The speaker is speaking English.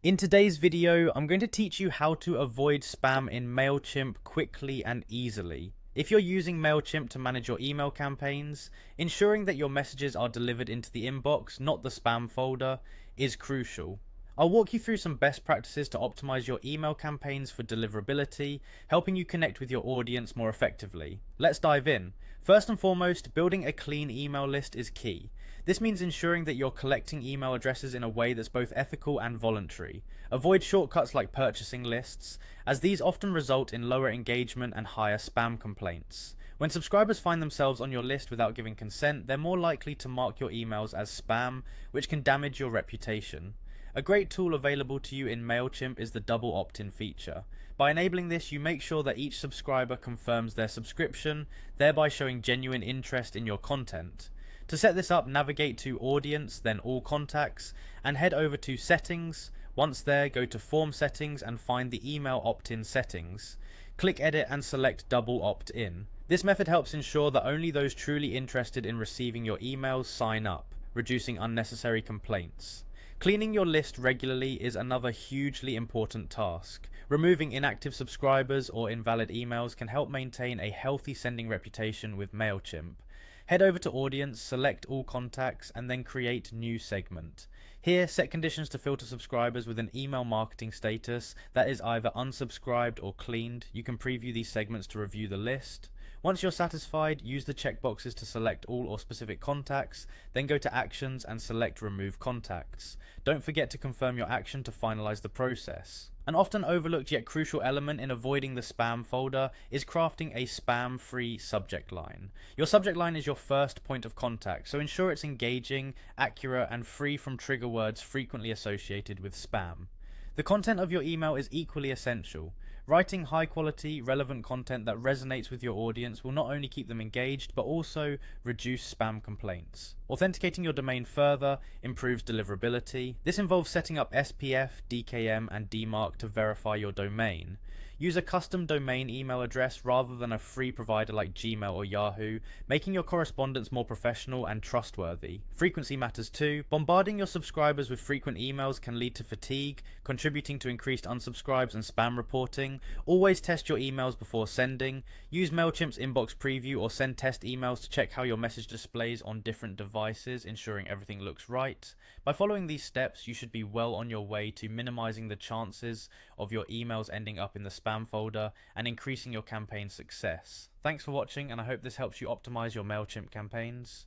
In today's video, I'm going to teach you how to avoid spam in Mailchimp quickly and easily. If you're using Mailchimp to manage your email campaigns, ensuring that your messages are delivered into the inbox, not the spam folder, is crucial. I'll walk you through some best practices to optimize your email campaigns for deliverability, helping you connect with your audience more effectively. Let's dive in. First and foremost, building a clean email list is key. This means ensuring that you're collecting email addresses in a way that's both ethical and voluntary. Avoid shortcuts like purchasing lists, as these often result in lower engagement and higher spam complaints. When subscribers find themselves on your list without giving consent, they're more likely to mark your emails as spam, which can damage your reputation. A great tool available to you in Mailchimp is the double opt-in feature. By enabling this, you make sure that each subscriber confirms their subscription, thereby showing genuine interest in your content. To set this up, navigate to Audience, then All Contacts, and head over to Settings. Once there, go to Form Settings and find the Email Opt-in settings. Click Edit and select Double Opt-in. This method helps ensure that only those truly interested in receiving your emails sign up, reducing unnecessary complaints. Cleaning your list regularly is another hugely important task. Removing inactive subscribers or invalid emails can help maintain a healthy sending reputation with Mailchimp. Head over to Audience, select All Contacts, and then create New Segment. Here, set conditions to filter subscribers with an email marketing status that is either unsubscribed or cleaned. You can preview these segments to review the list. Once you're satisfied, use the checkboxes to select all or specific contacts, then go to Actions and select Remove Contacts. Don't forget to confirm your action to finalize the process. An often overlooked yet crucial element in avoiding the spam folder is crafting a spam-free subject line. Your subject line is your first point of contact, so ensure it's engaging, accurate, and free from trigger words frequently associated with spam. The content of your email is equally essential. Writing high quality, relevant content that resonates with your audience will not only keep them engaged, but also reduce spam complaints. Authenticating your domain further improves deliverability. This involves setting up SPF, DKM, and DMARC to verify your domain. Use a custom domain email address rather than a free provider like Gmail or Yahoo, making your correspondence more professional and trustworthy. Frequency matters too. Bombarding your subscribers with frequent emails can lead to fatigue, contributing to increased unsubscribes and spam reporting. Always test your emails before sending. Use Mailchimp's inbox preview or send test emails to check how your message displays on different devices, ensuring everything looks right. By following these steps, you should be well on your way to minimizing the chances of your emails ending up in the spam folder and increasing your campaign success. Thanks for watching, and I hope this helps you optimize your Mailchimp campaigns.